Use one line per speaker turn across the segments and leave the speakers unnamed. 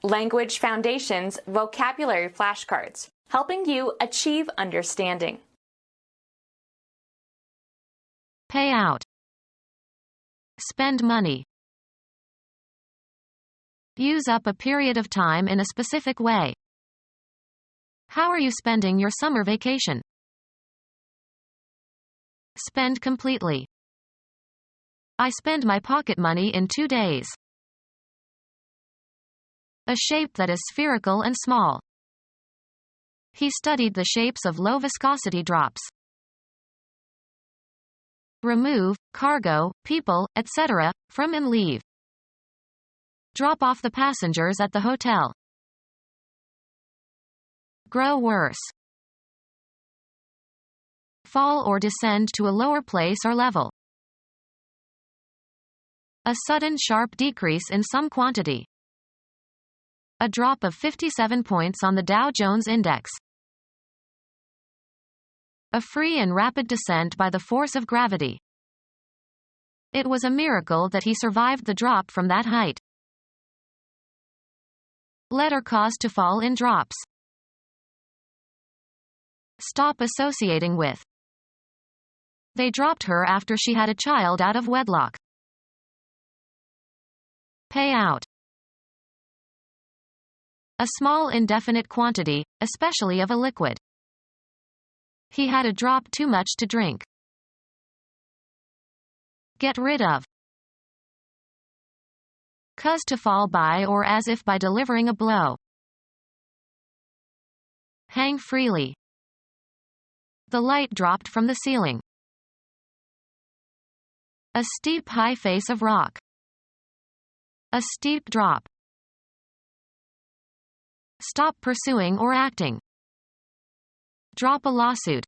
Language Foundations Vocabulary Flashcards, helping you achieve understanding.
Pay out. Spend money. Use up a period of time in a specific way. How are you spending your summer vacation? Spend completely. I spend my pocket money in 2 days. A shape that is spherical and small. He studied the shapes of low-viscosity drops. Remove, cargo, people, etc., from and leave. Drop off the passengers at the hotel. Grow worse. Fall or descend to a lower place or level. A sudden sharp decrease in some quantity. A drop of 57 points on the Dow Jones Index. A free and rapid descent by the force of gravity. It was a miracle that he survived the drop from that height. Let or cause to fall in drops. Stop associating with. They dropped her after she had a child out of wedlock. Pay out. A small indefinite quantity, especially of a liquid. He had a drop too much to drink. Get rid of. Cause to fall by or as if by delivering a blow. Hang freely. The light dropped from the ceiling. A steep high face of rock. A steep drop. Stop pursuing or acting. Drop a lawsuit.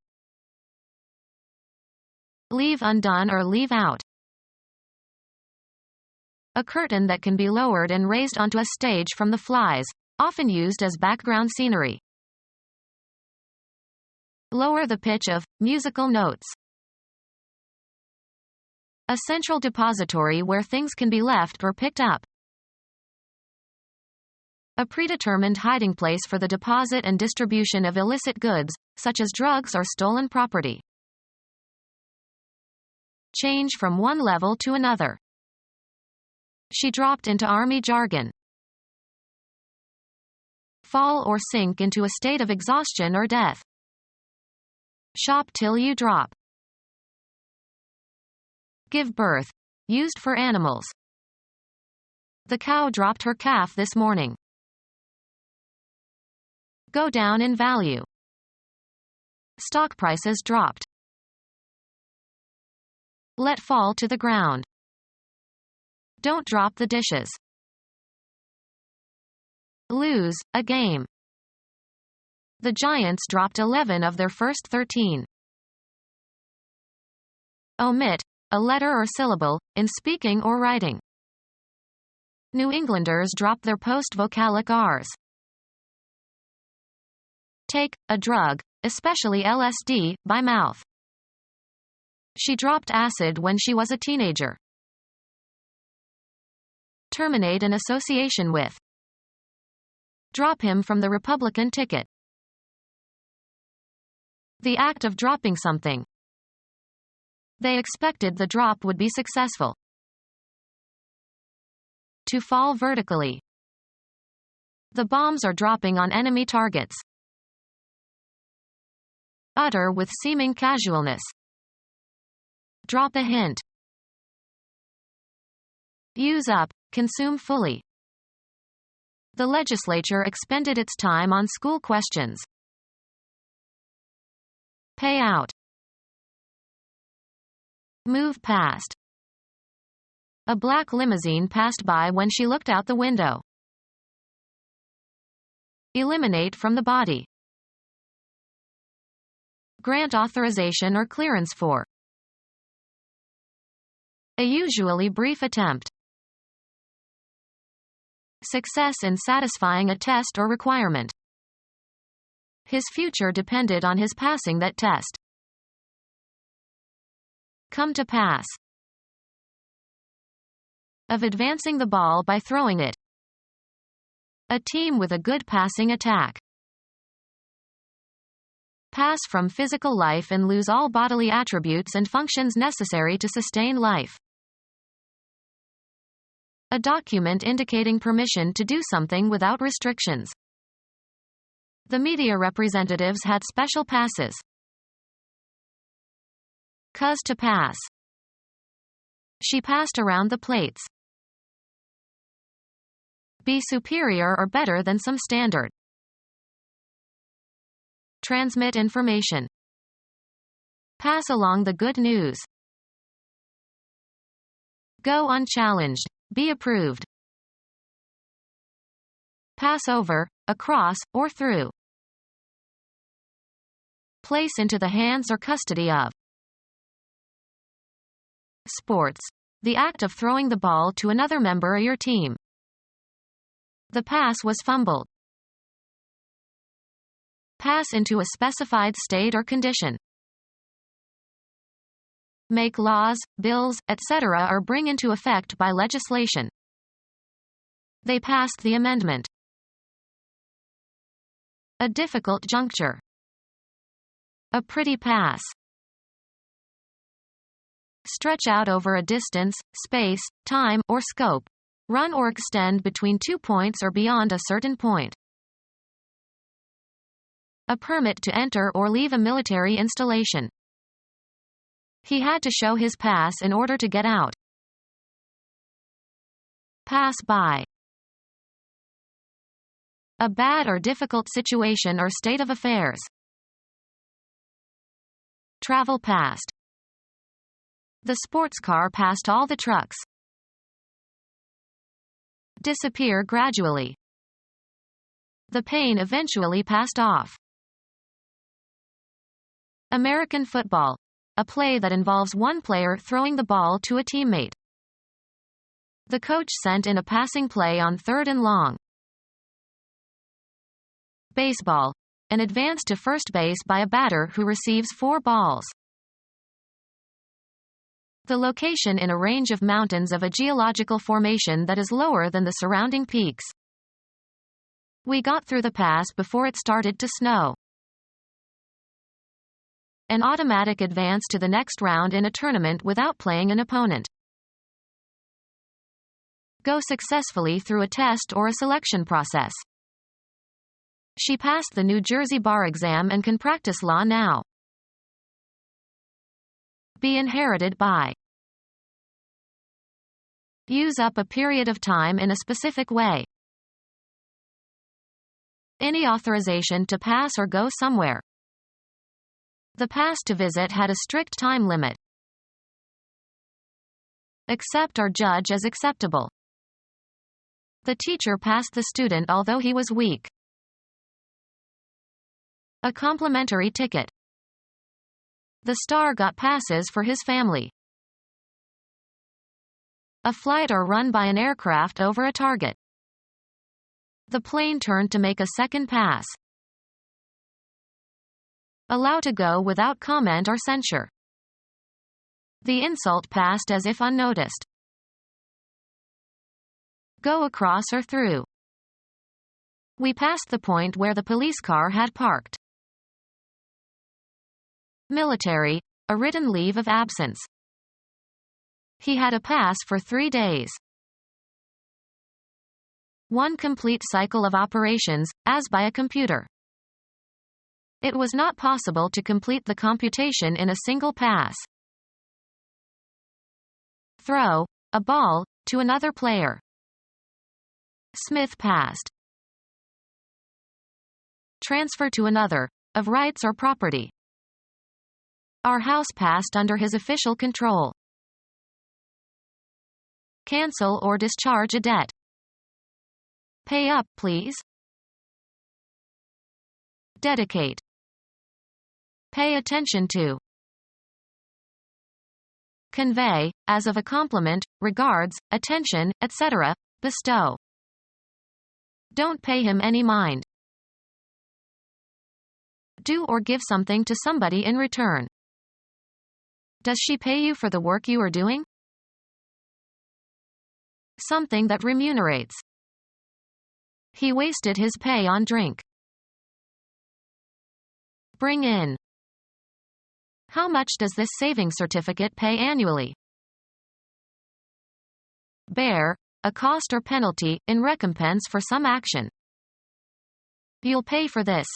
Leave undone or leave out. A curtain that can be lowered and raised onto a stage from the flies, often used as background scenery. Lower the pitch of musical notes. A central depository where things can be left or picked up. A predetermined hiding place for the deposit and distribution of illicit goods, such as drugs or stolen property. Change from one level to another. She dropped into army jargon. Fall or sink into a state of exhaustion or death. Shop till you drop. Give birth. Used for animals. The cow dropped her calf this morning. Go down in value. Stock prices dropped. Let fall to the ground. Don't drop the dishes. Lose a game. The Giants dropped 11 of their first 13. Omit a letter or syllable in speaking or writing. New Englanders drop their post-vocalic R's. Take a drug, especially LSD, by mouth. She dropped acid when she was a teenager. Terminate an association with. Drop him from the Republican ticket. The act of dropping something. They expected the drop would be successful. To fall vertically. The bombs are dropping on enemy targets. Utter with seeming casualness. Drop a hint. Use up, consume fully. The legislature expended its time on school questions. Pay out. Move past. A black limousine passed by when she looked out the window. Eliminate from the body. Grant authorization or clearance for. A usually brief attempt. Success in satisfying a test or requirement. His future depended on his passing that test. Come to pass. Of advancing the ball by throwing it. A team with a good passing attack. Pass from physical life and lose all bodily attributes and functions necessary to sustain life. A document indicating permission to do something without restrictions. The media representatives had special passes. Cuz to pass. She passed around the plates. Be superior or better than some standard. Transmit information. Pass along the good news. Go unchallenged. Be approved. Pass over, across, or through. Place into the hands or custody of. Sports. The act of throwing the ball to another member of your team. The pass was fumbled. Pass into a specified state or condition. Make laws, bills, etc. or bring into effect by legislation. They passed the amendment. A difficult juncture. A pretty pass. Stretch out over a distance, space, time, or scope. Run or extend between 2 points or beyond a certain point. A permit to enter or leave a military installation. He had to show his pass in order to get out. Pass by. A bad or difficult situation or state of affairs. Travel past. The sports car passed all the trucks. Disappear gradually. The pain eventually passed off. American football. A play that involves one player throwing the ball to a teammate. The coach sent in a passing play on 3rd and long. Baseball. An advance to first base by a batter who receives 4 balls. The location in a range of mountains of a geological formation that is lower than the surrounding peaks. We got through the pass before it started to snow. An automatic advance to the next round in a tournament without playing an opponent. Go successfully through a test or a selection process. She passed the New Jersey bar exam and can practice law now. Be inherited by. Use up a period of time in a specific way. Any authorization to pass or go somewhere. The pass to visit had a strict time limit. Accept or judge as acceptable. The teacher passed the student although he was weak. A complimentary ticket. The star got passes for his family. A flight or run by an aircraft over a target. The plane turned to make a second pass. Allow to go without comment or censure. The insult passed as if unnoticed. Go across or through. We passed the point where the police car had parked. Military, a written leave of absence. He had a pass for 3 days. One complete cycle of operations, as by a computer. It was not possible to complete the computation in a single pass. Throw, a ball, to another player. Smith passed. Transfer to another, of rights or property. Our house passed under his official control. Cancel or discharge a debt. Pay up, please. Dedicate. Pay attention to. Convey, as of a compliment, regards, attention, etc., bestow. Don't pay him any mind. Do or give something to somebody in return. Does she pay you for the work you are doing? Something that remunerates. He wasted his pay on drink. Bring in. How much does this savings certificate pay annually? Bear, a cost or penalty, in recompense for some action. You'll pay for this.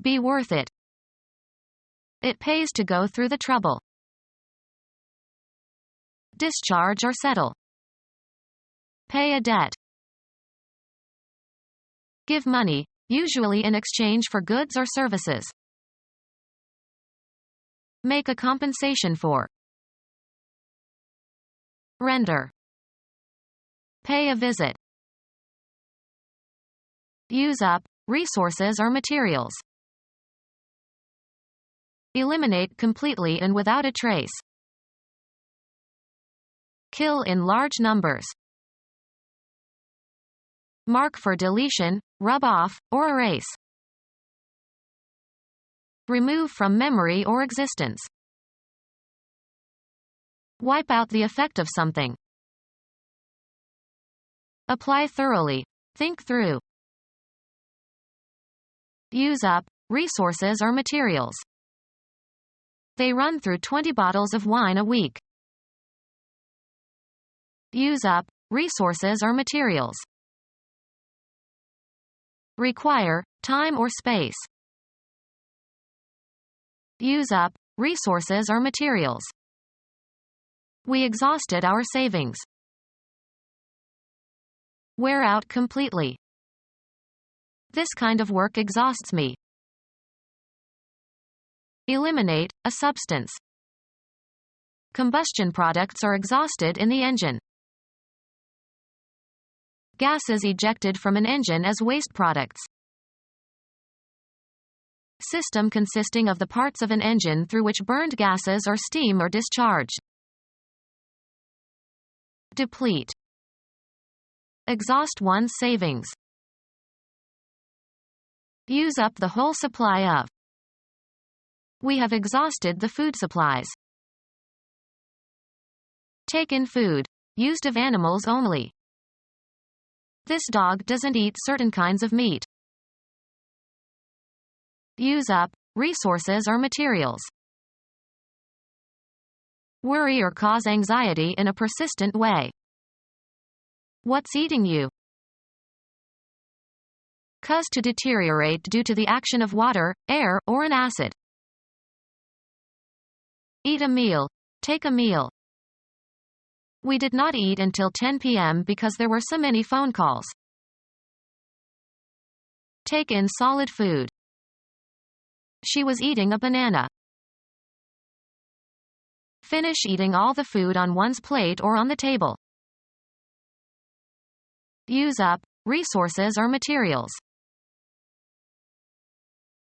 Be worth it. It pays to go through the trouble. Discharge or settle. Pay a debt. Give money, usually in exchange for goods or services. Make a compensation for. Render. Pay a visit. Use up, resources or materials. Eliminate completely and without a trace. Kill in large numbers. Mark for deletion, rub off, or erase. Remove from memory or existence. Wipe out the effect of something. Apply thoroughly. Think through. Use up, resources or materials. They run through 20 bottles of wine a week. Use up, resources or materials. Require, time or space. Use up, resources or materials. We exhausted our savings. Wear out completely. This kind of work exhausts me. Eliminate, a substance. Combustion products are exhausted in the engine. Gases ejected from an engine as waste products. System consisting of the parts of an engine through which burned gases or steam are discharged. Deplete. Exhaust one's savings. Use up the whole supply of. We have exhausted the food supplies. Take in food, used of animals only. This dog doesn't eat certain kinds of meat. Use up, resources or materials. Worry or cause anxiety in a persistent way. What's eating you? Cause to deteriorate due to the action of water, air, or an acid. Eat a meal. Take a meal. We did not eat until 10 p.m. because there were so many phone calls. Take in solid food. She was eating a banana. Finish eating all the food on one's plate or on the table. Use up, resources or materials.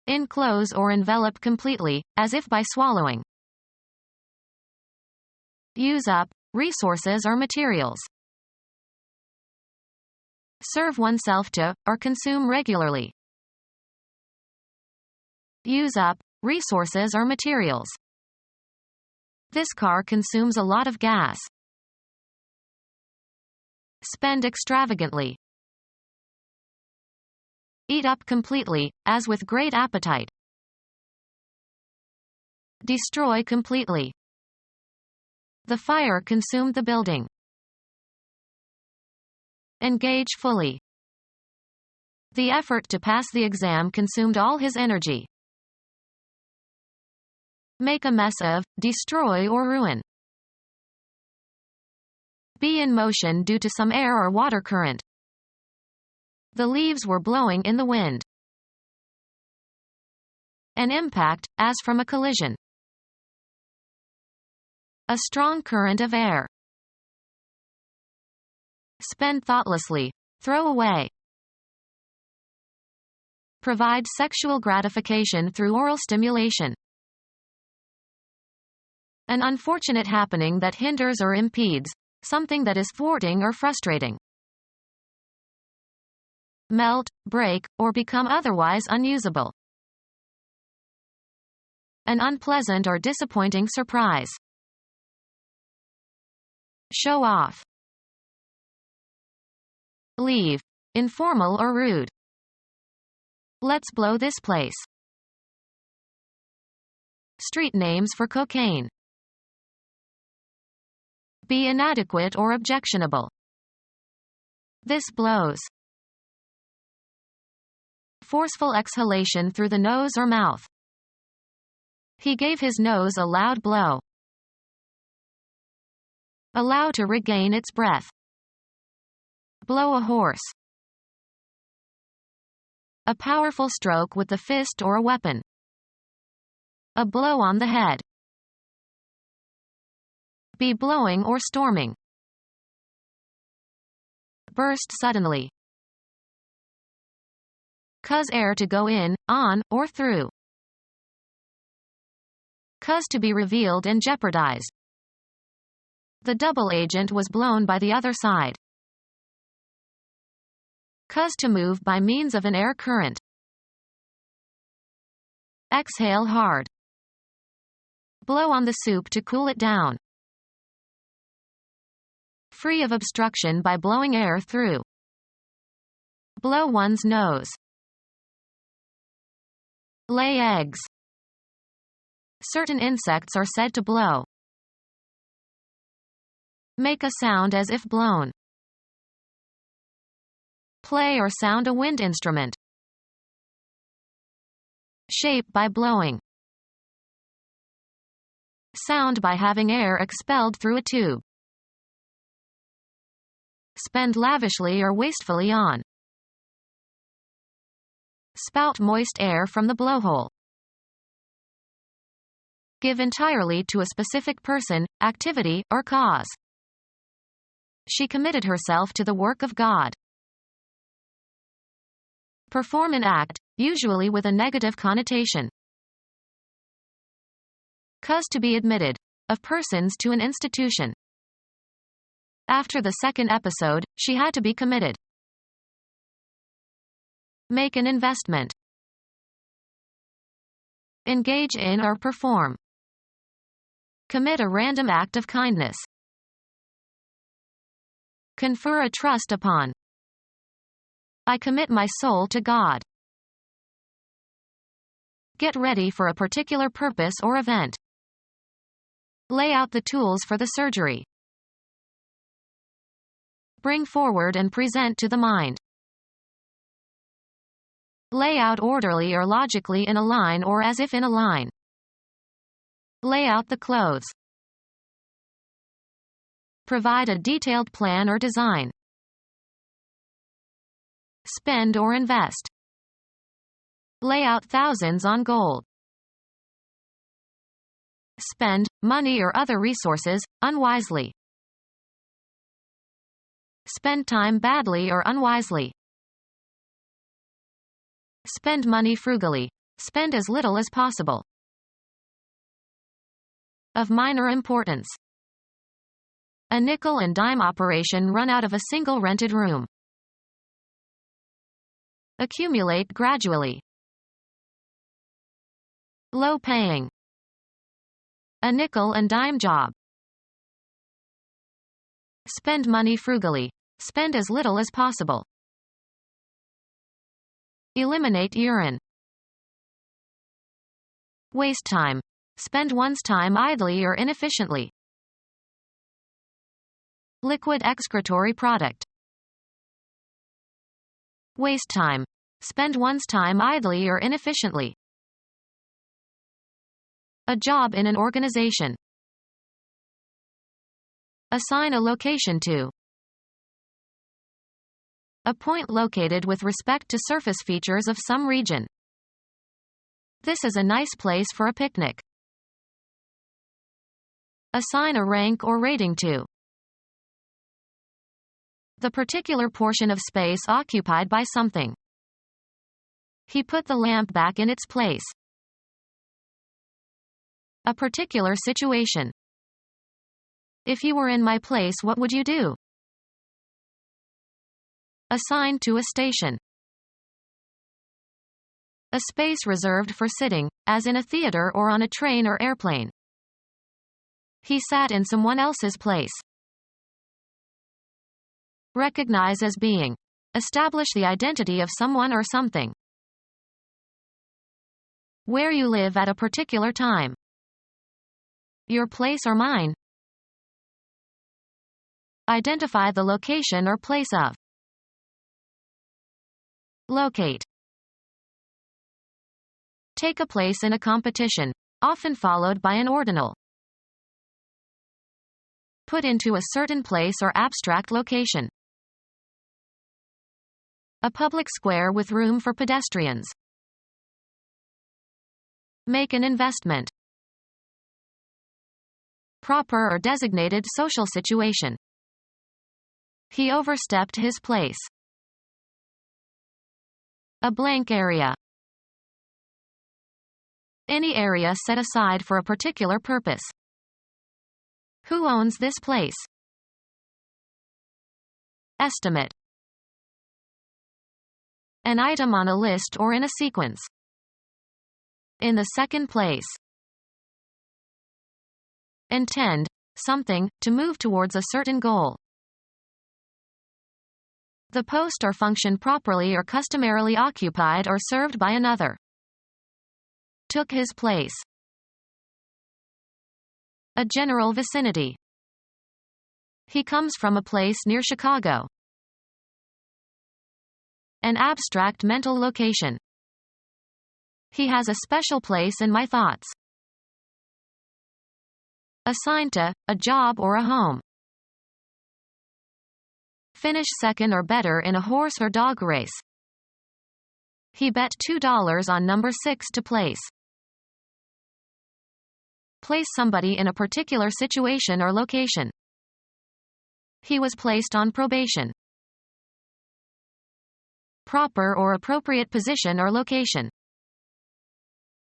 Enclose or envelop completely, as if by swallowing. Use up, resources or materials. Serve oneself to, or consume regularly. Use up, resources or materials. This car consumes a lot of gas. Spend extravagantly. Eat up completely, as with great appetite. Destroy completely. The fire consumed the building. Engage fully. The effort to pass the exam consumed all his energy. Make a mess of, destroy or ruin. Be in motion due to some air or water current. The leaves were blowing in the wind. An impact, as from a collision. A strong current of air. Spend thoughtlessly. Throw away. Provide sexual gratification through oral stimulation. An unfortunate happening that hinders or impedes, something that is thwarting or frustrating. Melt, break, or become otherwise unusable. An unpleasant or disappointing surprise. Show off. Leave. Informal or rude. Let's blow this place. Street names for cocaine. Be inadequate or objectionable. This blows. Forceful exhalation through the nose or mouth. He gave his nose a loud blow. Allow to regain its breath. Blow a horse. A powerful stroke with the fist or a weapon. A blow on the head. Be blowing or storming. Burst suddenly. Cause air to go in, on, or through. Cause to be revealed and jeopardized. The double agent was blown by the other side. Cause to move by means of an air current. Exhale hard. Blow on the soup to cool it down. Free of obstruction by blowing air through. Blow one's nose. Lay eggs. Certain insects are said to blow. Make a sound as if blown. Play or sound a wind instrument. Shape by blowing. Sound by having air expelled through a tube. Spend lavishly or wastefully on. Spout moist air from the blowhole. Give entirely to a specific person, activity, or cause. She committed herself to the work of God. Perform an act, usually with a negative connotation. Cause to be admitted. Of persons to an institution. After the second episode, she had to be committed. Make an investment. Engage in or perform. Commit a random act of kindness. Confer a trust upon. I commit my soul to God. Get ready for a particular purpose or event. Lay out the tools for the surgery. Bring forward and present to the mind. Lay out orderly or logically in a line or as if in a line. Lay out the clothes. Provide a detailed plan or design. Spend or invest. Lay out thousands on gold. Spend, money or other resources, unwisely. Spend time badly or unwisely. Spend money frugally. Spend as little as possible. Of minor importance. A nickel and dime operation run out of a single rented room. Accumulate gradually. Low paying. A nickel and dime job. Spend money frugally. Spend as little as possible. Eliminate urine. Waste time. Spend one's time idly or inefficiently. Liquid excretory product. Waste time. Spend one's time idly or inefficiently. A job in an organization. Assign a location to. A point located with respect to surface features of some region. This is a nice place for a picnic. Assign a rank or rating to. The particular portion of space occupied by something. He put the lamp back in its place. A particular situation. If you were in my place, what would you do? Assigned to a station. A space reserved for sitting, as in a theater or on a train or airplane. He sat in someone else's place. Recognize as being. Establish the identity of someone or something. Where you live at a particular time. Your place or mine. Identify the location or place of. Locate. Take a place in a competition, often followed by an ordinal. Put into a certain place or abstract location. A public square with room for pedestrians. Make an investment. Proper or designated social situation. He overstepped his place. A blank area. Any area set aside for a particular purpose. Who owns this place? Estimate. An item on a list or in a sequence. In the second place. Intend, something, to move towards a certain goal. The post or function properly or customarily occupied or served by another. Took his place. A general vicinity. He comes from a place near Chicago. An abstract mental location. He has a special place in my thoughts. Assigned to, a job or a home. Finish second or better in a horse or dog race. He bet $2 on number 6 to place. Place somebody in a particular situation or location. He was placed on probation. Proper or appropriate position or location.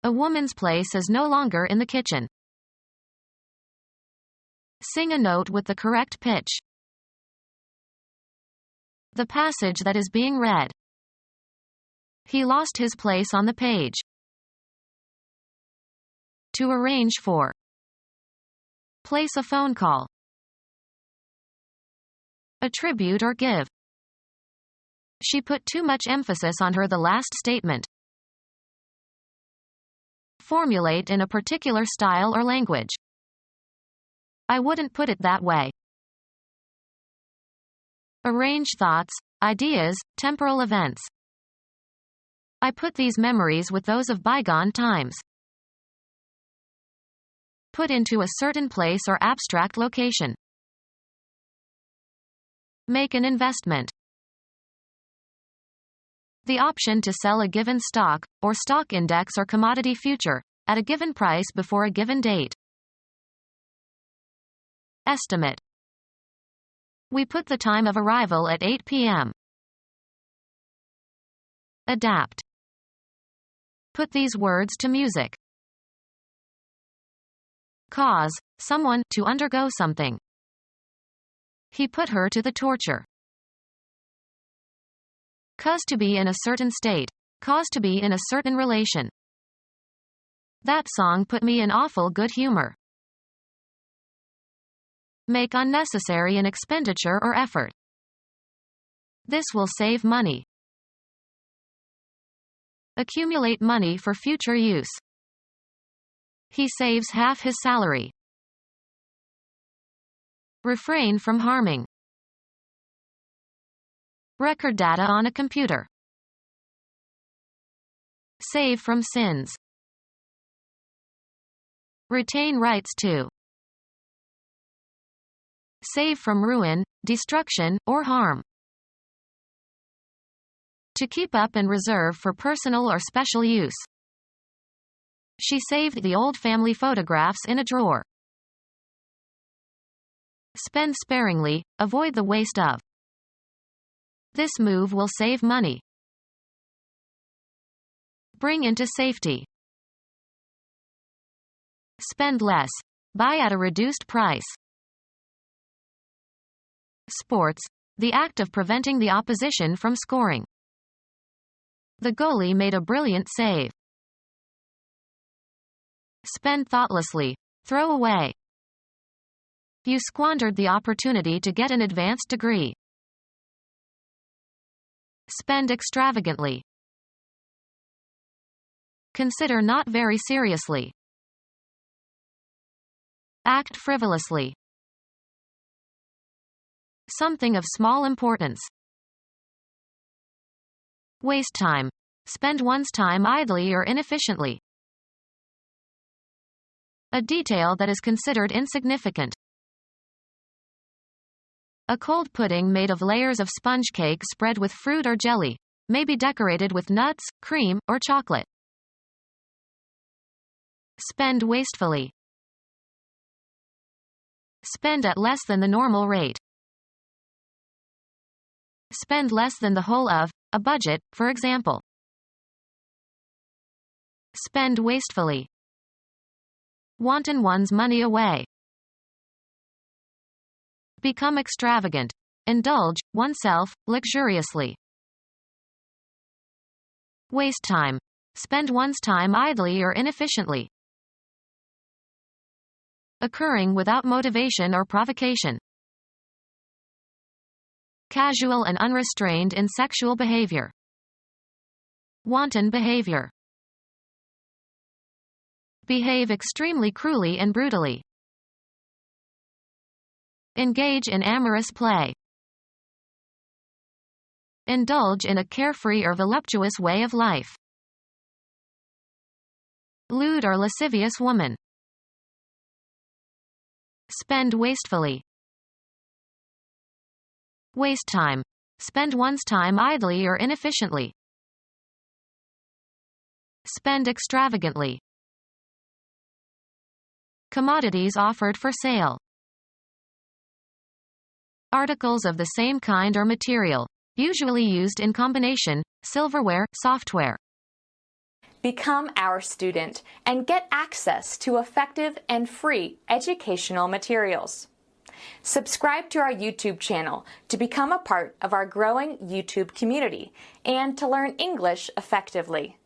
A woman's place is no longer in the kitchen. Sing a note with the correct pitch. The passage that is being read. He lost his place on the page. To arrange for. Place a phone call. Attribute or give. She put too much emphasis on the last statement. Formulate in a particular style or language. I wouldn't put it that way. Arrange thoughts, ideas, temporal events. I put these memories with those of bygone times. Put into a certain place or abstract location. Make an investment. The option to sell a given stock, or stock index or commodity future, at a given price before a given date. Estimate. We put the time of arrival at 8 p.m. Adapt. Put these words to music. Cause someone to undergo something. He put her to the torture. Cause to be in a certain state. Cause to be in a certain relation. That song put me in awful good humor. Make unnecessary an expenditure or effort. This will save money. Accumulate money for future use. He saves half his salary. Refrain from harming. Record data on a computer. Save from sins. Retain rights to. Save from ruin, destruction, or harm. To keep up and reserve for personal or special use. She saved the old family photographs in a drawer. Spend sparingly, avoid the waste of. This move will save money. Bring into safety. Spend less. Buy at a reduced price. Sports. The act of preventing the opposition from scoring. The goalie made a brilliant save. Spend thoughtlessly. Throw away. You squandered the opportunity to get an advanced degree. Spend extravagantly. Consider not very seriously. Act frivolously. Something of small importance. Waste time. Spend one's time idly or inefficiently. A detail that is considered insignificant. A cold pudding made of layers of sponge cake spread with fruit or jelly, may be decorated with nuts, cream, or chocolate. Spend wastefully. Spend at less than the normal rate. Spend less than the whole of a budget, for example. Spend wastefully. Wanton one's money away. Become extravagant. Indulge oneself luxuriously. Waste time. Spend one's time idly or inefficiently. Occurring without motivation or provocation. Casual and unrestrained in sexual behavior. Wanton behavior. Behave extremely cruelly and brutally. Engage in amorous play. Indulge in a carefree or voluptuous way of life. Lewd or lascivious woman. Spend wastefully. Waste time. Spend one's time idly or inefficiently. Spend extravagantly. Commodities offered for sale. Articles of the same kind or material, usually used in combination, silverware, software.
Become our student and get access to effective and free educational materials. Subscribe to our YouTube channel to become a part of our growing YouTube community and to learn English effectively.